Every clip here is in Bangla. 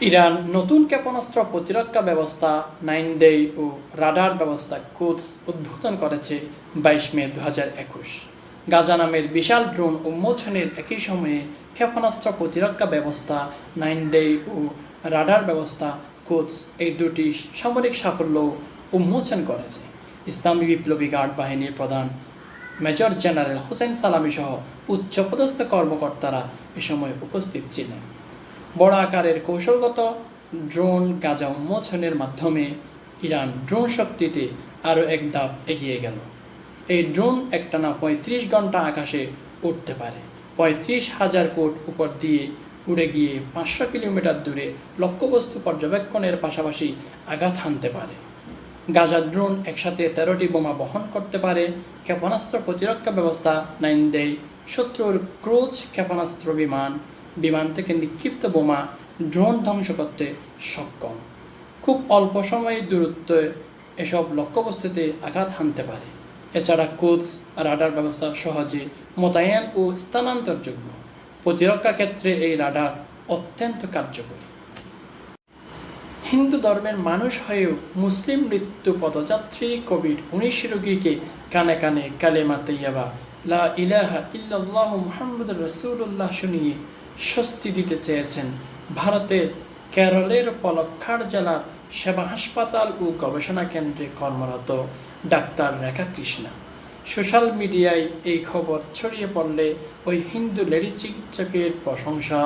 ইরান নতুন ক্ষেপণাস্ত্র প্রতিরক্ষা ব্যবস্থা 9 ও রাডার ব্যবস্থা কুদস উদ্বোধন করেছে 22 মে 2021। গাজা নামের বিশাল ড্রোন উন্মোচনের একই সময়ে ক্ষেপণাস্ত্র প্রতিরক্ষা ব্যবস্থা 9 ও রাডার ব্যবস্থা কুদস এই দুটি সামরিক সাফল্য উন্মোচন করেছে। ইসলামী বিপ্লবী গার্ড বাহিনীর প্রধান মেজর জেনারেল হোসেন সালামি সহ উচ্চপদস্থ কর্মকর্তারা এ সময় উপস্থিত ছিলেন। বড় আকারের কৌশলগত ড্রোন গাজা উন্মোচনের মাধ্যমে ইরান ড্রোন শক্তিতে আরও এক ধাপ এগিয়ে গেল। এই ড্রোন একটানা 35 ঘন্টা আকাশে উঠতে পারে, 35,000 ফুট উপর দিয়ে উড়ে গিয়ে 500 কিলোমিটার দূরে লক্ষ্যবস্তু পর্যবেক্ষণের পাশাপাশি আঘাত হানতে পারে। গাজা ড্রোন একসাথে 13টি বোমা বহন করতে পারে। ক্ষেপণাস্ত্র প্রতিরক্ষা ব্যবস্থা 9 শত্রুর ক্রুজ ক্ষেপণাস্ত্র বিমান থেকে নিক্ষিপ্ত বোমা ড্রোন ধ্বংস করতে সক্ষম। খুব অল্প সময়ে দূরত্বে এসব লক্ষ্যবস্তুতে আঘাত হানতে পারে। এছাড়া কুদস রাডার ব্যবস্থা সহজে মোতায়েন ও স্থানান্তরযোগ্য। প্রতিরক্ষা ক্ষেত্রে এই রাডার অত্যন্ত কার্যকরী। হিন্দু ধর্মের মানুষ হয়েও মুসলিম মৃত্যু পদযাত্রী কোভিড-19 রোগীকে কানে কানে কালেমা তৈয়বা লা ইলাহা ইল্লাল্লাহ মুহাম্মাদুর রাসূলুল্লাহ শুনিয়ে স্বস্তি দিতে চেয়েছেন ভারতের কেরলের পলক্কাড় জেলার সেবা হাসপাতাল ও গবেষণা কেন্দ্রে কর্মরত ডাক্তার রেখা কৃষ্ণা। সোশ্যাল মিডিয়ায় এই খবর ছড়িয়ে পড়লে ওই হিন্দু লেডি চিকিৎসকের প্রশংসা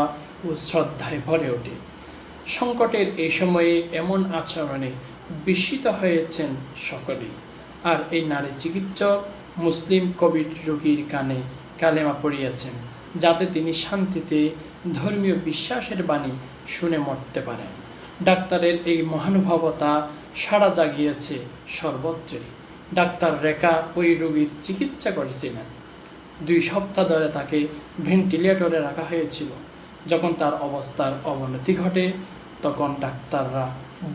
ও শ্রদ্ধায় ভরে ওঠে। সংকটের এই সময়ে এমন আচরণে বিস্মিত হয়েছেন সকলেই। আর এই নারী চিকিৎসক মুসলিম কোভিড রোগীর কানে কালেমা পড়িয়েছেন, যাতে তিনি শান্তিতে ধর্মীয় বিশ্বাসের বাণী শুনে মরতে পারেন। ডাক্তারের এই মহানুভবতা সাড়া জাগিয়েছে সর্বত্রই। ডাক্তার রেখা ওই রোগীর চিকিৎসা করেছিলেন। 2 সপ্তাহ ধরে তাকে ভেন্টিলেটরে রাখা হয়েছিল। যখন তার অবস্থার অবনতি ঘটে, তখন ডাক্তাররা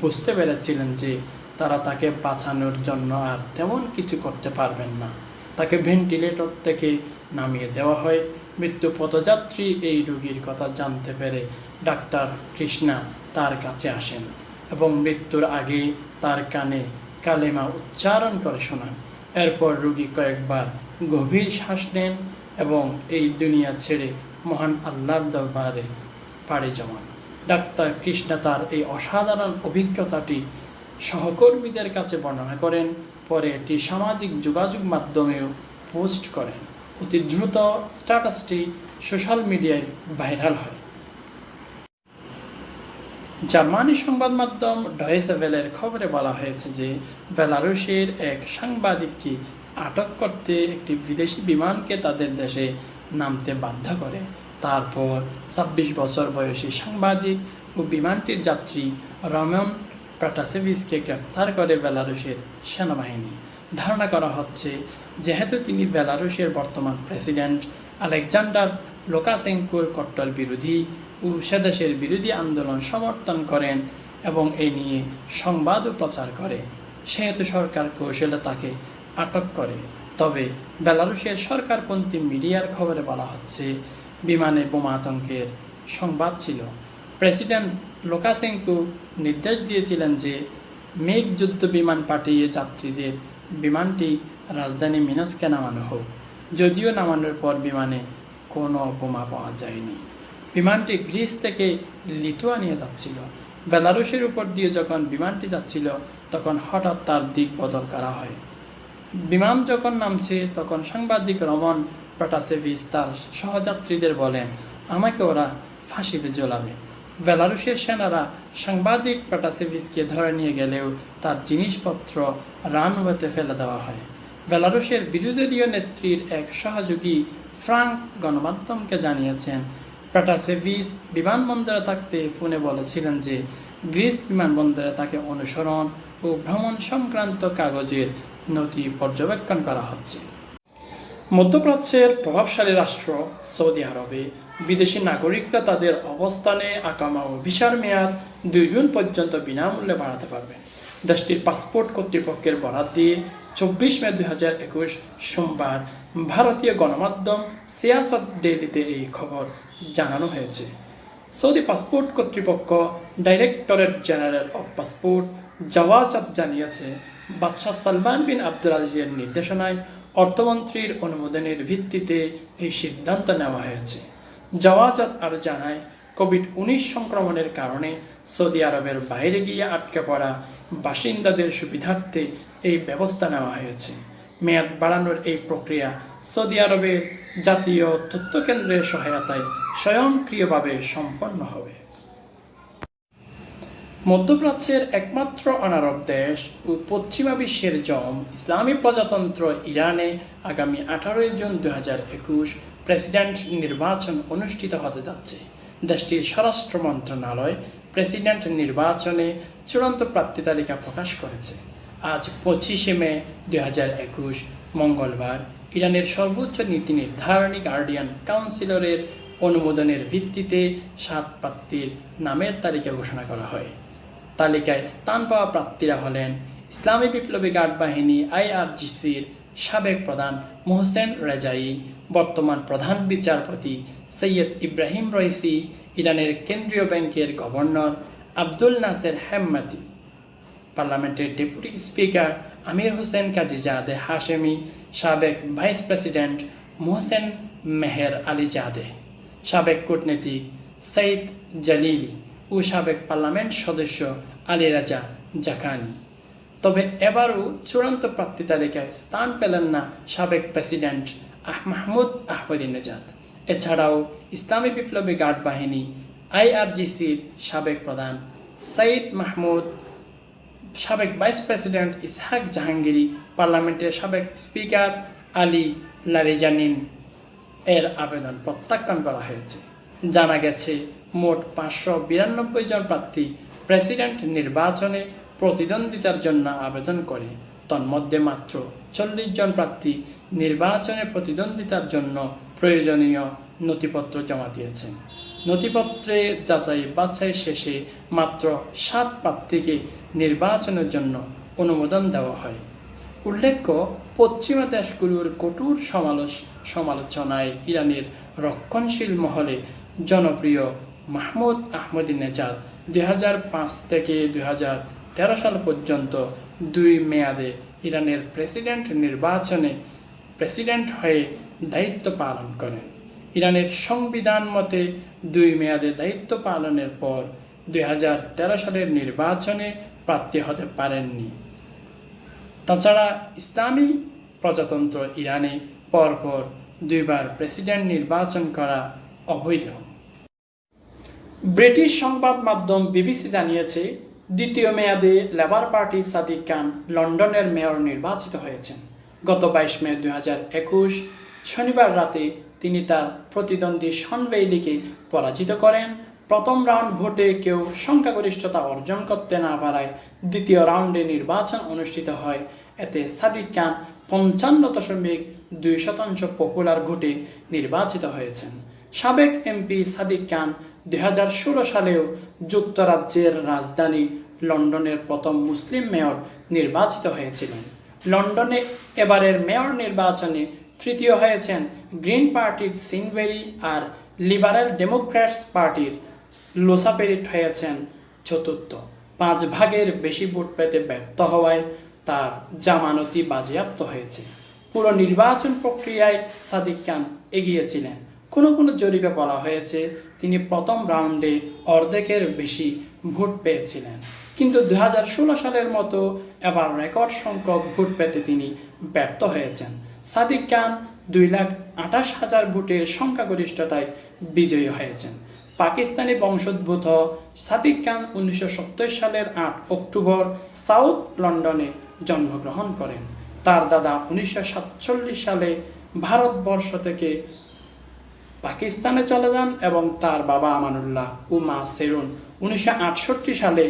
বুঝতে পেরেছিলেন যে তারা তাকে বাঁচানোর জন্য আর তেমন কিছু করতে পারবেন না। তাকে ভেন্টিলেটর থেকে নামিয়ে দেওয়া হয়। মৃত্যু পথযাত্রী এই রোগীর কথা জানতে পেরে ডাক্তার কৃষ্ণা তার কাছে আসেন এবং মৃত্যুর আগে তার কানে কালেমা উচ্চারণ করে শোনান। এরপর রোগী কয়েকবার গভীর শ্বাস নেন এবং এই দুনিয়া ছেড়ে মহান আল্লাহর দরবারে পাড়ি জমান। ডাক্তার কৃষ্ণা তার এই অসাধারণ অভিজ্ঞতাটি সহকর্মীদের কাছে বর্ণনা করেন। পরে এটি সামাজিক যোগাযোগ মাধ্যমেও পোস্ট করেন। অতি দ্রুত স্ট্যাটাসটি সোশ্যাল মিডিয়ায় ভাইরাল হয়। জার্মানি সংবাদ মাধ্যম ডয়েচে ভেলের খবরে বলা হয়েছে যে বেলারুশের এক সাংবাদিককে আটক করতে একটি বিদেশি বিমানকে তাদের দেশে নামতে বাধ্য করে। তারপর 26 বছর বয়সী সাংবাদিক ও বিমানটির যাত্রী রমন প্রাটাসেভিচকে গ্রেফতার করে বেলারুশের সেনাবাহিনী। ধারণা করা হচ্ছে, যেহেতু তিনি বেলারুশের বর্তমান প্রেসিডেন্ট আলেকজান্ডার লুকাশেঙ্কোর কট্টর বিরোধী ও সেদেশের বিরোধী আন্দোলন সমর্থন করেন এবং এই নিয়ে সংবাদও প্রচার করে, সেহেতু সরকার কৌশলে তাকে আটক করে। তবে বেলারুশের সরকারপন্থী মিডিয়ার খবরে বলা হচ্ছে, বিমানে বোমা আতঙ্কের সংবাদ ছিল। প্রেসিডেন্ট লুকাশেঙ্কো নির্দেশ দিয়েছিলেন যে মেঘ যুদ্ধ বিমান পাঠিয়ে যাত্রীদের বিমানটি রাজধানী মিনস্কে নামানো হোক। যদিও নামানোর পর বিমানে কোনো বোমা পাওয়া যায়নি। বিমানটি গ্রিস থেকে লিথুয়ানিয়া যাচ্ছিল। বেলারুশের উপর দিয়ে যখন বিমানটি যাচ্ছিল, তখন হঠাৎ তার দিক বদল করা হয়। বিমান যখন নামছে, তখন সাংবাদিক রমন প্রাটাসেভিচ তার সহযাত্রীদের বলেন, আমাকে ওরা ফাঁসিতে ঝোলাবে। বেলারুশের সেনারা সাংবাদিক প্রাটাসেভিচকে ধরে নিয়ে গেলেও তার জিনিসপত্র রানওয়েতে ফেলে দেওয়া হয়। বেলারুশের বিরোধী দলীয় নেত্রীর এক সহযোগী ফ্রাঙ্ক গণমাধ্যমকে জানিয়েছেন, প্রাটাসেভিচ বিমানবন্দরে থাকতে ফোনে বলেছিলেন যে গ্রিস বিমানবন্দরে তাকে অনুসরণ ও ভ্রমণ সংক্রান্ত কাগজের নথি পর্যবেক্ষণ করা হচ্ছে। মধ্যপ্রাচ্যের প্রভাবশালী রাষ্ট্র সৌদি আরবে বিদেশি নাগরিকরা তাদের অবস্থানে আকামা ও ভিসার মেয়াদ 2 জুন পর্যন্ত বিনামূল্যে বাড়াতে পারবে। দেশটির পাসপোর্ট কর্তৃপক্ষের বরাত দিয়ে 24 মে 2021 সোমবার ভারতীয় গণমাধ্যম সিয়াসত ডেইলিতে এই খবর জানানো হয়েছে। সৌদি পাসপোর্ট কর্তৃপক্ষ ডাইরেক্টরেট জেনারেল অব পাসপোর্ট জাওয়াজাত জানিয়েছে, বাদশাহ সালমান বিন আব্দুল আজিজের নির্দেশনায় অর্থমন্ত্রীর অনুমোদনের ভিত্তিতে এই সিদ্ধান্ত নেওয়া হয়েছে। জাওয়াজাত আরও জানায়, কোভিড-19 সংক্রমণের কারণে সৌদি আরবের বাইরে গিয়ে আটকে পড়া বাসিন্দাদের সুবিধার্থে এই ব্যবস্থা নেওয়া হয়েছে। মেয়াদ বাড়ানোর এই প্রক্রিয়া সৌদি আরবের জাতীয় তথ্য কেন্দ্রের সহায়তায় স্বয়ংক্রিয়ভাবে সম্পন্ন হবে। মধ্যপ্রাচ্যের একমাত্র অনারব দেশ ও পশ্চিমা বিশ্বের জম ইসলামী প্রজাতন্ত্র ইরানে আগামী 18 জুন 2021 প্রেসিডেন্ট নির্বাচন অনুষ্ঠিত হতে যাচ্ছে। দেশটির স্বরাষ্ট্র মন্ত্রণালয় প্রেসিডেন্ট নির্বাচনে চূড়ান্ত প্রার্থী তালিকা প্রকাশ করেছে। আজ 25 মে 2021 মঙ্গলবার ইরানের সর্বোচ্চ নীতি নির্ধারণী গার্ডিয়ান কাউন্সিলরের অনুমোদনের ভিত্তিতে 7 প্রার্থীর নামের তালিকা ঘোষণা করা হয়। তালিকায় স্থান পাওয়া প্রার্থীরা হলেন ইসলামী বিপ্লবী গার্ড বাহিনী IRGCর সাবেক প্রধান মোহসেন রেজাই, বর্তমান প্রধান বিচারপতি সৈয়দ ইব্রাহিম রইসি, ইরানের কেন্দ্রীয় ব্যাংকের গভর্নর আব্দুল নাসের হেম্মাতি, পার্লামেন্টের ডেপুটি স্পিকার আমির হোসেন কাজীজাদে হাশেমি, সাবেক ভাইস প্রেসিডেন্ট মোহসেন মেহের আলী জাদে, সাবেক কূটনীতিক সৈয়দ জালিলি ও সাবেক পার্লামেন্ট সদস্য আলী রাজা জাকানি। তবে এবারও চূড়ান্ত প্রার্থী তালিকায় স্থান পেলেন না সাবেক প্রেসিডেন্ট মাহমুদ আহমদিনেজাদ। এছাড়াও ইসলামী বিপ্লবী গার্ড বাহিনী IRGCর সাবেক প্রধান সৈয়দ মাহমুদ, সাবেক ভাইস প্রেসিডেন্ট ইসহাক জাহাঙ্গীরি, পার্লামেন্টের সাবেক স্পিকার আলী লারিজানিন এর আবেদন প্রত্যাখ্যান করা হয়েছে। জানা গেছে, মোট 592 জন প্রার্থী প্রেসিডেন্ট নির্বাচনে প্রতিদ্বন্দ্বিতার জন্য আবেদন করে। তন্মধ্যে মাত্র 40 জন প্রার্থী নির্বাচনে প্রতিদ্বন্দ্বিতার জন্য প্রয়োজনীয় নথিপত্র জমা দিয়েছেন। নথিপত্রে যাচাই বাছাই শেষে মাত্র 7 প্রার্থীকে নির্বাচনের জন্য অনুমোদন দেওয়া হয়। উল্লেখ্য, পশ্চিমা দেশগুলোর কঠোর সমালোচনায় ইরানের রক্ষণশীল মহলে জনপ্রিয় মাহমুদ আহমদিনেজাদ 2005 থেকে 2013 সাল পর্যন্ত 2 মেয়াদে ইরানের প্রেসিডেন্ট নির্বাচনে প্রেসিডেন্ট হয়ে দায়িত্ব পালন করেন। ইরানের সংবিধান মতে 2 মেয়াদে দায়িত্ব পালনের পর 2013 সালের নির্বাচনে প্রার্থী হতে পারেননি। তাছাড়া ইসলামী প্রজাতন্ত্র ইরানে পরপর 2 বার প্রেসিডেন্ট নির্বাচন করা অবৈধ। ব্রিটিশ সংবাদ মাধ্যম BBC জানিয়েছে, দ্বিতীয় মেয়াদে লেবার পার্টির সাদিক খান লন্ডনের মেয়র নির্বাচিত হয়েছেন। গত 22 মে 2021 শনিবার রাতে তিনি তার প্রতিদ্বন্দ্বী শন বেইলিকে পরাজিত করেন। প্রথম রাউন্ড ভোটে কেউ সংখ্যাগরিষ্ঠতা অর্জন করতে না পারায় দ্বিতীয় রাউন্ডে নির্বাচন অনুষ্ঠিত হয়। এতে সাদিক খান 55.2% পপুলার ভোটে নির্বাচিত হয়েছেন। সাবেক MP সাদিক খান 2016 সালেও যুক্তরাজ্যের রাজধানী লন্ডনের প্রথম মুসলিম মেয়র নির্বাচিত হয়েছিলেন। লন্ডনে এবারের মেয়র নির্বাচনে তৃতীয় হয়েছেন গ্রিন পার্টির সিনবেরি, আর লিবারেল ডেমোক্র্যাটস পার্টির লোসাপেরিট হয়েছেন চতুর্থ। 5 ভাগের বেশি ভোট পেতে ব্যর্থ হওয়ায় তার জামানতি বাজেয়াপ্ত হয়েছে। পুরো নির্বাচন প্রক্রিয়ায় সাদিক খান এগিয়েছিলেন। কোনো জরিপে বলা হয়েছে তিনি প্রথম রাউন্ডে অর্ধেকের বেশি ভোট পেয়েছিলেন, কিন্তু 2016 সালের মতো এবার রেকর্ড সংখ্যক ভোট পেতে তিনি ব্যর্থ হয়েছেন। সাদিক খান 2,28,000 ভোটের সংখ্যাগরিষ্ঠতায় বিজয়ী হয়েছেন। পাকিস্তানি বংশোদ্ভূত সাদিক খান 1970 সালের 8 অক্টোবর সাউথ লন্ডনে জন্মগ্রহণ করেন। তার দাদা 1947 সালে ভারতবর্ষ থেকে পাকিস্তানে চলে যান এবং তার বাবা আমানুল্লাহ ও মা সেরুন 1968 সালে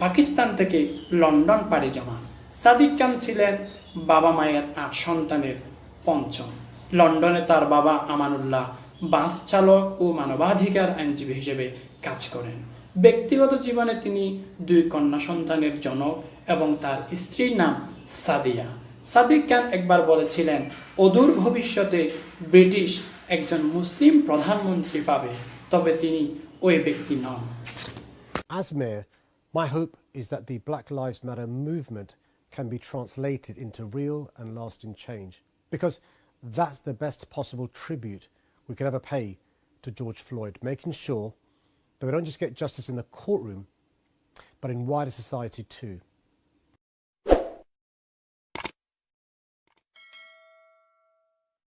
পাকিস্তান থেকে লন্ডন পাড়ি জমান। সাদিক খান ছিলেন বাবা মায়ের 8 সন্তানের পঞ্চম। লন্ডনে তার বাবা আমানুল্লাহ বাস চালক ও মানবাধিকার আইনজীবী হিসেবে কাজ করেন। ব্যক্তিগত জীবনে তিনি 2 কন্যা সন্তানের জনক এবং তার স্ত্রীর নাম সাদিয়া। সাদিক খান একবার বলেছিলেন, অদূর ভবিষ্যতে ব্রিটিশ একজন মুসলিম প্রধানমন্ত্রী পাবে, তবে তিনি ওই ব্যক্তি নন। As Mayor, my hope is that the Black Lives Matter movement can be translated into real and lasting change, because that's the best possible tribute we could ever pay to George Floyd, making sure that we don't just get justice in the courtroom, but in wider society too.